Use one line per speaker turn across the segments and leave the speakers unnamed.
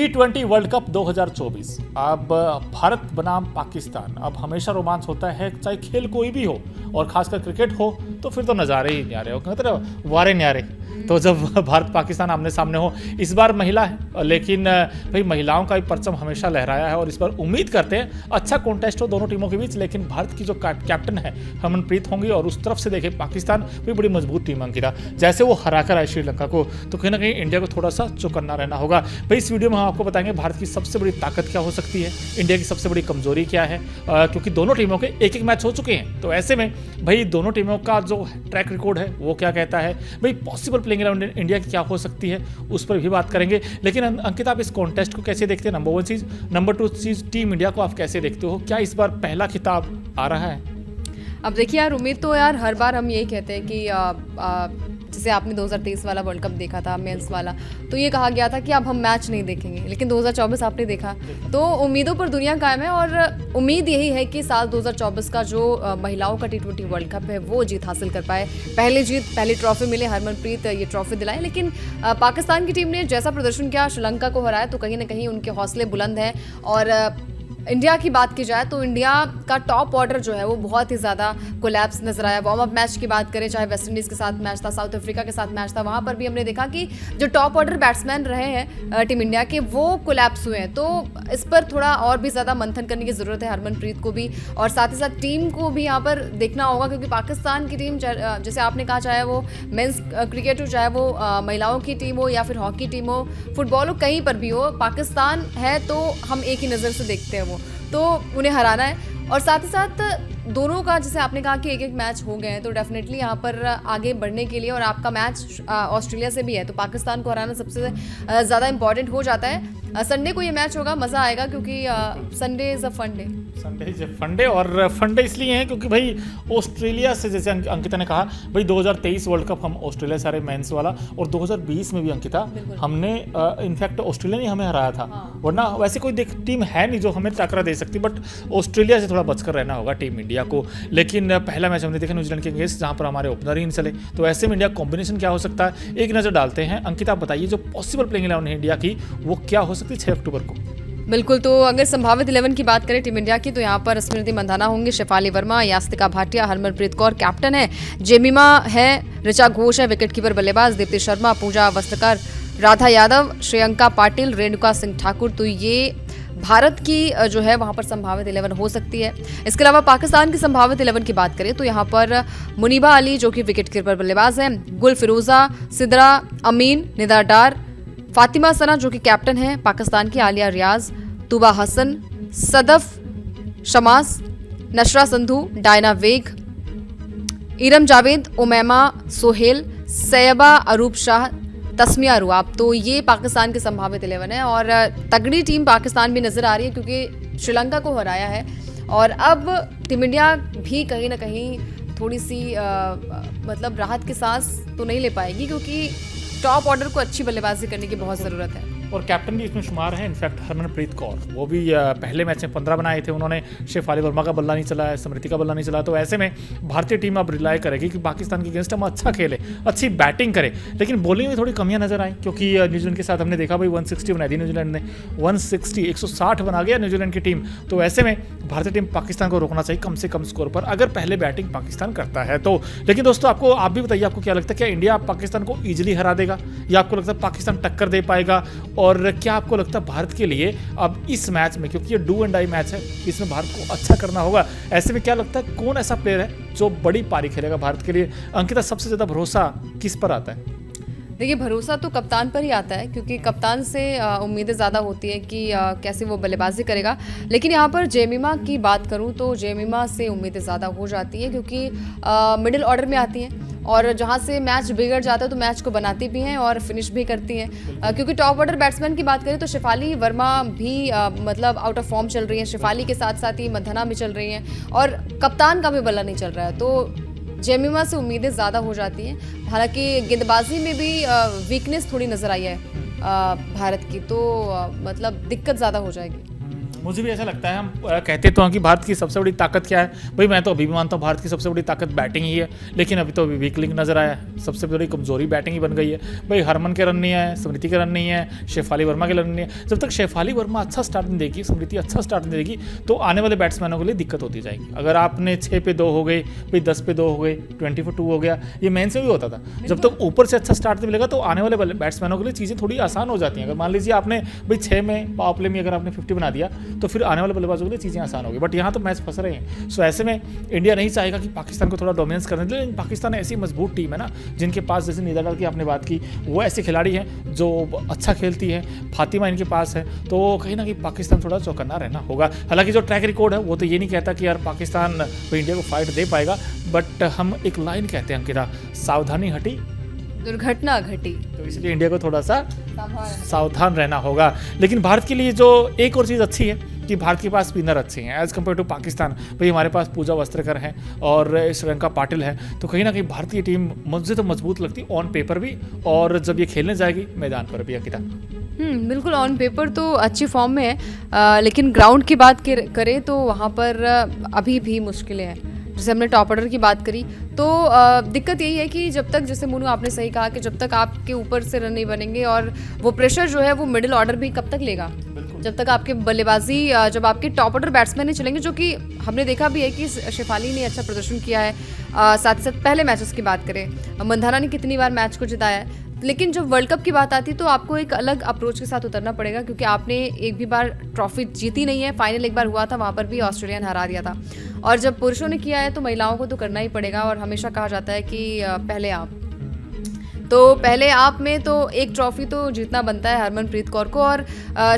T20 world cup 2024। अब भारत बनाम पाकिस्तान। अब हमेशा रोमांच होता है, चाहे खेल कोई भी हो, और खासकर क्रिकेट हो तो फिर तो नज़ारे ही न्यारे हो, कहते हैं वारे न्यारे। तो जब भारत पाकिस्तान आमने सामने हो, इस बार महिला है, लेकिन भाई महिलाओं का भी परचम हमेशा लहराया है और इस बार उम्मीद करते हैं अच्छा कॉन्टेस्ट हो दोनों टीमों के बीच। लेकिन भारत की जो कैप्टन है हरमनप्रीत होंगी, और उस तरफ से देखें पाकिस्तान भी बड़ी मजबूत टीम अंकिता, जैसे वो हराकर आए श्रीलंका को, तो कहीं ना कहीं इंडिया को थोड़ा सा चौकन्ना रहना होगा। भाई इस वीडियो में हम आपको बताएंगे भारत की सबसे बड़ी ताकत क्या हो सकती है, इंडिया की सबसे बड़ी कमजोरी क्या है, क्योंकि दोनों टीमों के एक एक मैच हो चुके हैं। तो ऐसे में भाई दोनों टीमों का जो ट्रैक रिकॉर्ड है वो क्या कहता है, भाई पॉसिबल प्लेइंग इलेवन इंडिया की क्या हो सकती है, उस पर भी बात करेंगे। लेकिन अंकिता, आप इस कॉन्टेस्ट को कैसे देखते हैं? नंबर वन चीज़। नंबर टू चीज़, टीम इंडिया को आप कैसे देखते हो? क्या इस बार पहला खिताब आ रहा है?
अब देखिए यार, उम्मीद तो यार हर बार हम यही कहते हैं कि जैसे आपने 2023 वाला वर्ल्ड कप देखा था, मेंस वाला, तो ये कहा गया था कि अब हम मैच नहीं देखेंगे, लेकिन 2024 आपने देखा, तो उम्मीदों पर दुनिया कायम है। और उम्मीद यही है कि साल 2024 का जो महिलाओं का T20 वर्ल्ड कप है वो जीत हासिल कर पाए। पहली ट्रॉफी मिले, हरमनप्रीत ये ट्रॉफी दिलाए। लेकिन पाकिस्तान की टीम ने जैसा प्रदर्शन किया, श्रीलंका को हराया, तो कहीं ना कहीं उनके हौसले बुलंद हैं। और इंडिया की बात की जाए तो इंडिया का टॉप ऑर्डर जो है वो बहुत ही ज़्यादा कोलैप्स नजर आया। वार्म अप मैच की बात करें, चाहे वेस्ट इंडीज़ के साथ मैच था, साउथ अफ्रीका के साथ मैच था, वहाँ पर भी हमने देखा कि जो टॉप ऑर्डर बैट्समैन रहे हैं टीम इंडिया के, वो कोलैप्स हुए हैं। तो इस पर थोड़ा और भी ज़्यादा मंथन करने की ज़रूरत है हरमनप्रीत को भी, और साथ ही साथ टीम को भी यहाँ पर देखना होगा, क्योंकि पाकिस्तान की टीम, जैसे आपने कहा, चाहे वो मेंस क्रिकेट हो, चाहे वो महिलाओं की टीम हो या फिर हॉकी टीम हो, फुटबॉल हो, कहीं पर भी हो, पाकिस्तान है तो हम एक ही नज़र से देखते हैं, वो तो उन्हें हराना है। और साथ ही साथ दोनों का, जैसे आपने कहा कि एक एक मैच हो गए हैं, तो डेफिनेटली यहाँ पर आगे बढ़ने के लिए, और आपका मैच ऑस्ट्रेलिया से भी है, तो पाकिस्तान को हराना सबसे ज़्यादा इंपॉर्टेंट हो जाता है। संडे को ये मैच होगा, मज़ा आएगा, क्योंकि Sunday is a fun day.
Sunday is fun day, और फन डे इसलिए है क्योंकि भाई ऑस्ट्रेलिया से, जैसे अंकिता ने कहा, भाई 2023 वर्ल्ड कप हम ऑस्ट्रेलिया से हारे मेंस वाला, और 2020 में भी अंकिता हमने इनफैक्ट ऑस्ट्रेलिया ने हमें हराया था। हाँ। वरना वैसे कोई टीम है नहीं जो हमें टकरा दे सकती, बट ऑस्ट्रेलिया से थोड़ा बचकर रहना होगा टीम इंडिया को। लेकिन पहला मैच हमने देखा न्यूजीलैंड के अगेंस्ट, जहाँ पर हमारे ओपनर ही नहीं चले, तो ऐसे में इंडिया कॉम्बिनेशन क्या हो सकता है, एक नज़र डालते हैं। अंकिता, आप बताइए जो पॉसिबल प्लेइंग इलेवन है इंडिया की, वो क्या हो सकती है 6 अक्टूबर को?
बिल्कुल, तो अगर संभावित 11 की बात करें टीम इंडिया की, तो यहाँ पर स्मृति मंधाना होंगी, शेफाली वर्मा, यास्तिका भाटिया, हरमनप्रीत कौर कैप्टन है, जेमिमा है, ऋचा घोष है विकेटकीपर बल्लेबाज, दीप्ति शर्मा, पूजा वस्त्रकर, राधा यादव, श्रेयंका पाटिल, रेणुका सिंह ठाकुर। तो ये भारत की जो है वहाँ पर संभावित 11 हो सकती है। इसके अलावा पाकिस्तान की संभावित 11 की बात करें तो यहाँ पर मुनीबा अली जो कि विकेटकीपर बल्लेबाज हैं, गुल फिरोजा, सिद्रा अमीन, निदा डार, फातिमा सना जो कि कैप्टन है पाकिस्तान की, आलिया रियाज, तुबा हसन, सदफ शमास, नशरा संधू, डायना वेग, इरम जावेद, उमैमा सोहेल, सैयबा अरूप शाह, तस्मिया रुआब। तो ये पाकिस्तान के संभावित 11 है, और तगड़ी टीम पाकिस्तान भी नजर आ रही है, क्योंकि श्रीलंका को हराया है। और अब टीम इंडिया भी कहीं ना कहीं थोड़ी सी मतलब राहत की सांस तो नहीं ले पाएगी, क्योंकि टॉप ऑर्डर को अच्छी बल्लेबाजी करने की बहुत ज़रूरत है।
और कैप्टन भी इसमें शुमार है इनफैक्ट हरमनप्रीत कौर, वो भी पहले मैच में 15 बनाए थे उन्होंने, शेफाली वर्मा का बल्ला नहीं चला है, स्मृति का बल्ला नहीं चला। तो ऐसे में भारतीय टीम अब रिलाई करेगी कि पाकिस्तान के अगेंस्ट हम अच्छा खेले, अच्छी बैटिंग करें, लेकिन बॉलिंग में थोड़ी कमियां नजर आई, क्योंकि न्यूजीलैंड के साथ हमने देखा भाई 160 बनाई थी न्यूजीलैंड ने, 160 बना गया न्यूजीलैंड की टीम। तो ऐसे में भारतीय टीम पाकिस्तान को रोकना चाहिए कम से कम स्कोर पर, अगर पहले बैटिंग पाकिस्तान करता है तो। लेकिन दोस्तों, आप भी बताइए, आपको क्या लगता है, क्या इंडिया पाकिस्तान को ईजिली हरा देगा, या आपको लगता है पाकिस्तान टक्कर दे पाएगा? और क्या आपको लगता है भारत के लिए अब इस मैच में, क्योंकि ये डू एंड डाई मैच है, इसमें भारत को अच्छा करना होगा, ऐसे में क्या लगता है कौन ऐसा प्लेयर है जो बड़ी पारी खेलेगा भारत के लिए? अंकिता, सबसे ज्यादा भरोसा किस पर आता है?
देखिए, भरोसा तो कप्तान पर ही आता है, क्योंकि कप्तान से उम्मीदें ज़्यादा होती है कि कैसे वो बल्लेबाजी करेगा। लेकिन यहाँ पर जेमिमा की बात करूँ तो जेमिमा से उम्मीदें ज़्यादा हो जाती हैं, क्योंकि मिडिल ऑर्डर में आती हैं, और जहाँ से मैच बिगड़ जाता है तो मैच को बनाती भी हैं और फिनिश भी करती हैं। क्योंकि टॉप ऑर्डर बैट्समैन की बात करें तो शेफाली वर्मा भी मतलब आउट ऑफ फॉर्म चल रही हैं, शेफाली के साथ साथ ही मंधना भी चल रही हैं, और कप्तान का भी बल्ला नहीं चल रहा है, तो जेमिमा से उम्मीदें ज़्यादा हो जाती हैं। हालांकि गेंदबाजी में भी वीकनेस थोड़ी नज़र आई है भारत की, तो मतलब दिक्कत ज़्यादा हो जाएगी।
मुझे भी ऐसा लगता है। हम कहते तो हैं कि भारत की सबसे बड़ी ताकत क्या है। भाई मैं तो अभी भी मानता हूँ भारत की सबसे बड़ी ताकत बैटिंग ही है, लेकिन अभी तो वीक लिंक नजर आया है। सबसे बड़ी कमजोरी बैटिंग ही बन गई है। भाई हरमन के रन नहीं है, स्मृति के रन नहीं है, शेफाली वर्मा के रन नहीं है। जब तक शेफाली वर्मा अच्छा स्टार्ट नहीं देगी, स्मृति अच्छा स्टार्ट नहीं देगी, तो आने वाले बैट्समैनों के लिए दिक्कत होती जाएगी। अगर आपने 6 पे 2 हो गए, भाई 10 पे 2 हो गए, 20 for 2 हो गया, ये मेन से भी होता था। जब तक ऊपर से अच्छा स्टार्ट नहीं मिलेगा तो आने वाले बैट्समैनों के लिए चीज़ें थोड़ी आसान हो जाती हैं। अगर मान लीजिए आपने भाई 6 में पावर प्ले में अगर आपने 50 बना दिया तो फिर आने वाले बल्लेबाजों के लिए चीज़ें आसान होगी। बट यहाँ तो मैच फंस रहे हैं। सो ऐसे में इंडिया नहीं चाहेगा कि पाकिस्तान को थोड़ा डोमिनेंस करने दे, लेकिन पाकिस्तान ऐसी मजबूत टीम है ना, जिनके पास जैसे नीदरलैंड की आपने बात की, वो ऐसे खिलाड़ी हैं जो अच्छा खेलती है। फातिमा इनके पास है, तो कहीं ना कहीं पाकिस्तान थोड़ा चौकन्ना रहना होगा। हालांकि जो ट्रैक रिकॉर्ड है वो तो ये नहीं कहता कि यार पाकिस्तान इंडिया को फाइट दे पाएगा, बट हम एक लाइन कहते हैं अंकिता, सावधानी हटी
दुर्घटना घटी,
तो इसलिए इंडिया को थोड़ा सा सावधान रहना होगा। लेकिन भारत के लिए जो एक और चीज़ अच्छी है कि भारत के पास स्पिनर अच्छे हैं एज़ कम्पेयर टू पाकिस्तान। भाई हमारे पास पूजा वस्त्रकर हैं और श्रीलंका पाटिल है, तो कहीं ना कहीं भारतीय टीम मुझे तो मजबूत लगती है ऑन पेपर भी, और जब ये खेलने जाएगी मैदान पर भी। अंकिता
बिल्कुल ऑन पेपर तो अच्छी फॉर्म में है, लेकिन ग्राउंड की बात करें तो वहाँ पर अभी भी मुश्किलें हैं। जैसे हमने टॉप ऑर्डर की बात करी तो दिक्कत यही है कि जब तक, जैसे मोनू आपने सही कहा कि जब तक आपके ऊपर से रन नहीं बनेंगे, और वो प्रेशर जो है वो मिडिल ऑर्डर भी कब तक लेगा, जब तक आपके बल्लेबाजी, जब आपके टॉप ऑर्डर बैट्समैन नहीं चलेंगे, जो कि हमने देखा भी है कि शेफाली ने अच्छा प्रदर्शन किया है। साथ ही साथ पहले मैचेस की बात करें, मंधाना ने कितनी बार मैच को जिताया है, लेकिन जब वर्ल्ड कप की बात आती है तो आपको एक अलग अप्रोच के साथ उतरना पड़ेगा, क्योंकि आपने एक भी बार ट्रॉफी जीती नहीं है। फाइनल एक बार हुआ था, वहाँ पर भी ऑस्ट्रेलिया ने हरा दिया था, और जब पुरुषों ने किया है तो महिलाओं को तो करना ही पड़ेगा। और हमेशा कहा जाता है कि पहले आप में तो एक ट्रॉफी तो जीतना बनता है हरमनप्रीत कौर को, और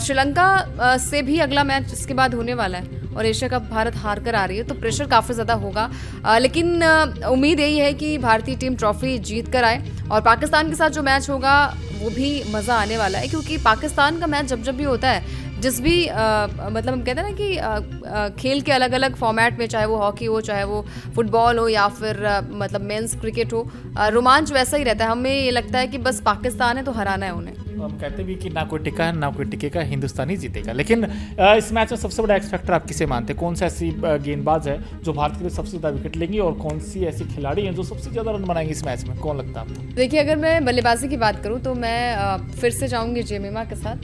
श्रीलंका से भी अगला मैच इसके बाद होने वाला है, और एशिया कप भारत हार कर आ रही है, तो प्रेशर काफ़ी ज़्यादा होगा। लेकिन उम्मीद यही है कि भारतीय टीम ट्रॉफी जीत कर आए, और पाकिस्तान के साथ जो मैच होगा वो भी मज़ा आने वाला है, क्योंकि पाकिस्तान का मैच जब भी होता है, जिस भी मतलब हम कहते हैं ना कि खेल के अलग अलग फॉर्मेट में, चाहे वो हॉकी हो, चाहे वो फुटबॉल हो, या फिर मतलब मेंस क्रिकेट हो, रोमांच वैसा ही रहता है। हमें ये लगता है कि बस पाकिस्तान है तो हराना है उन्हें।
हम कहते भी कि ना कोई टिका है ना कोई टिकेगा, हिंदुस्तानी जीतेगा। लेकिन इस मैच में सबसे बड़ा एक्स फैक्टर आप किसे मानते हैं? कौन सा ऐसी गेंदबाज है जो भारत के लिए सबसे ज़्यादा विकेट लेंगी, और कौन सी ऐसी खिलाड़ी हैं जो सबसे ज़्यादा रन बनाएंगी इस मैच में? कौन लगता है आपको?
देखिए, अगर मैं बल्लेबाजी की बात करूं तो मैं फिर से जाऊंगी जेमिमा के साथ,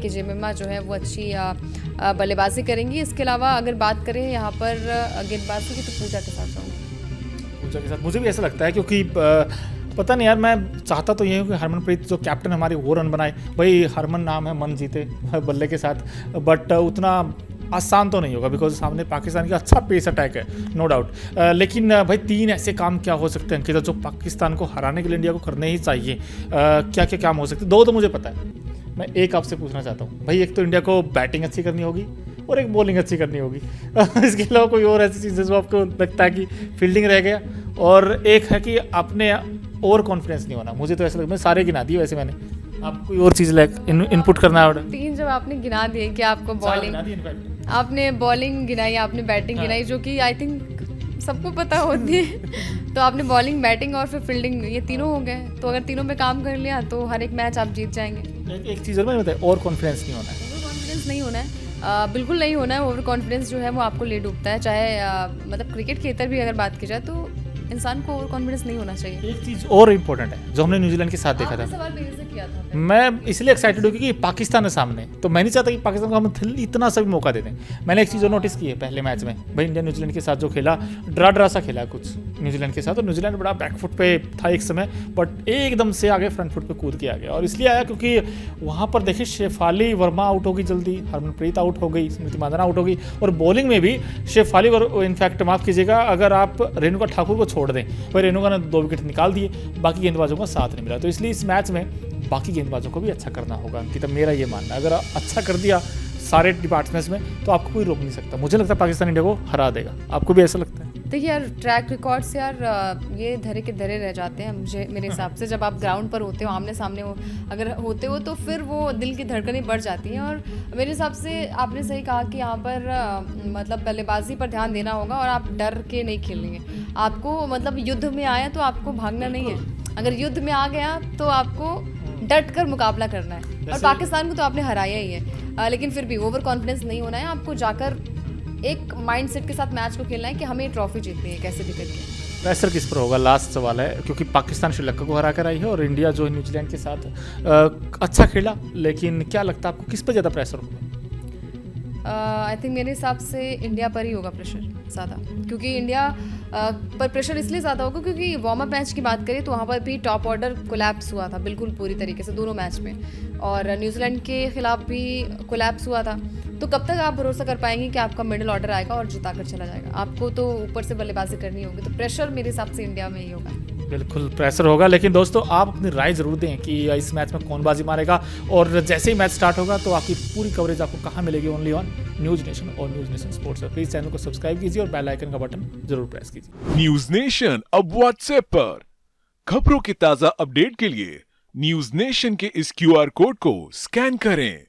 कि जेमिमा जो है वो अच्छी बल्लेबाजी करेंगी। इसके अलावा अगर बात करें यहाँ पर गेंदबाजी की, तो पूजा के साथ जाऊँगी।
पूजा के साथ मुझे भी ऐसा लगता है, क्योंकि पता नहीं यार, मैं चाहता तो ये हूँ कि हरमनप्रीत जो कैप्टन हमारी वो रन बनाए। भाई हरमन नाम है, मन जीते बल्ले के साथ, बट उतना आसान तो नहीं होगा, बिकॉज सामने पाकिस्तान का अच्छा पेस अटैक है, नो डाउट। लेकिन भाई 3 ऐसे काम क्या हो सकते हैं अंकिता, जो पाकिस्तान को हराने के लिए इंडिया को करने ही चाहिए? क्या क्या काम हो सकते हैं? 2 तो मुझे पता है, मैं एक आपसे पूछना चाहता हूँ। भाई एक तो इंडिया को बैटिंग अच्छी करनी होगी, और एक बॉलिंग अच्छी करनी होगी। इसके अलावा कोई और ऐसी चीज़ें जो आपको लगता है कि फील्डिंग रह गया, और एक है कि आपने ओवर कॉन्फिडेंस नहीं होना। मुझे तो ऐसा लगता है, मैं सारे गिना दिए वैसे मैंने, आप कोई और चीज़ इनपुट करना है?
3 जब आपने गिना दिए कि आपको बॉलिंग, आपने बॉलिंग गिनाई, आपने बैटिंग गिनाई, जो कि आई थिंक सबको पता होती है। तो आपने बॉलिंग, बैटिंग और फिर फील्डिंग, ये तीनों हो गए। तो अगर तीनों में काम कर लिया तो हर एक मैच आप जीत जाएंगे।
एक चीज़ और मैं बताया, ओवर कॉन्फिडेंस नहीं होना है।
ओवर कॉन्फिडेंस नहीं होना है, बिल्कुल नहीं होना है। ओवर कॉन्फिडेंस जो है वो आपको ले डूबता है। चाहे मतलब क्रिकेट के इतर भी अगर बात की जाए तो इंसान को ओवर कॉन्फिडेंस नहीं होना चाहिए।
एक चीज़ और इम्पोर्टेंट है जो हमने न्यूजीलैंड के साथ देखा था।
सवाल मेरे से किया था,
मैं इसलिए एक्साइटेड हूँ क्योंकि पाकिस्तान है सामने, तो मैं नहीं चाहता कि पाकिस्तान को हम इतना सा भी मौका दे दें। मैंने एक चीज़ और नोटिस की है पहले मैच में, भाई इंडिया न्यूजीलैंड के साथ जो खेला, ड्रा सा खेला कुछ न्यूजीलैंड के साथ, और न्यूजीलैंड बड़ा बैकफुट पे था एक समय, बट एकदम से आगे फ्रंट फुट पे कूद के आ गया। और इसलिए आया क्योंकि वहाँ पर देखिए शेफाली वर्मा आउट होगी जल्दी, हरमनप्रीत आउट हो गई, स्मृति मांधाना आउट हो गई, और बॉलिंग में भी शेफाली इनफैक्ट माफ़ कीजिएगा, अगर आप रेणुका ठाकुर को छोड़ दें, भाई रेणुका ने 2 विकेट निकाल दिए, बाकी गेंदबाजों का साथ नहीं मिला। तो इसलिए इस मैच में बाकी गेंदबाजों को भी अच्छा करना होगा अंकिता, मेरा ये मानना है। अगर अच्छा कर दिया सारे डिपार्टमेंट्स में तो आपको कोई रोक नहीं सकता। मुझे लगता है पाकिस्तान इंडिया को हरा देगा, आपको भी ऐसा लगता है?
देखिए यार, ट्रैक रिकॉर्ड से यार ये धरे के धरे रह जाते हैं मुझे, मेरे हिसाब से। जब आप ग्राउंड पर होते हो, आमने सामने हो अगर होते हो, तो फिर वो दिल की धड़कनें बढ़ जाती हैं। और मेरे हिसाब से आपने सही कहा कि यहाँ पर मतलब बल्लेबाजी पर ध्यान देना होगा, और आप डर के नहीं खेलेंगे। आपको मतलब युद्ध में आया तो आपको भागना नहीं है, अगर युद्ध में आ गया तो आपको डट कर मुकाबला करना है। और पाकिस्तान को तो आपने हराया ही है, लेकिन फिर भी ओवर कॉन्फिडेंस नहीं होना है, आपको जाकर एक माइंडसेट के साथ मैच को खेलना है कि हमें ट्रॉफी जीतनी है कैसे भी करके।
प्रेशर किस पर होगा, लास्ट सवाल है, क्योंकि पाकिस्तान श्रीलंका को हरा कर आई है और इंडिया जो है न्यूजीलैंड के साथ अच्छा खेला, लेकिन क्या लगता है आपको किस पर ज़्यादा प्रेशर होगा?
आई थिंक मेरे हिसाब से इंडिया पर ही होगा प्रेशर ज़्यादा, क्योंकि इंडिया पर प्रेशर इसलिए ज़्यादा होगा क्योंकि वार्म अप मैच की बात करें तो वहाँ पर भी टॉप ऑर्डर कोलैप्स हुआ था बिल्कुल पूरी तरीके से दोनों मैच में, और न्यूजीलैंड के खिलाफ भी कोलैप्स हुआ था। तो कब तक आप भरोसा कर पाएंगे कि आपका मिडिल ऑर्डर आएगा और जिता कर चला जाएगा? आपको तो ऊपर से बल्लेबाजी करनी होगी, तो प्रेशर मेरे हिसाब से इंडिया में ही होगा।
बिल्कुल प्रेशर होगा, लेकिन दोस्तों आप अपनी राय जरूर दें कि इस मैच में कौन बाजी मारेगा, और जैसे ही मैच स्टार्ट होगा तो आपकी पूरी कवरेज आपको कहाँ मिलेगी? ओनली ऑन न्यूज़ नेशन और news nation sports. Please channel को सब्सक्राइब कीजिए और बेल आइकन का बटन जरूर प्रेस कीजिए।
न्यूज नेशन अब व्हाट्सएप पर खबरों के ताजा अपडेट के लिए न्यूज नेशन के इस QR कोड को स्कैन करें।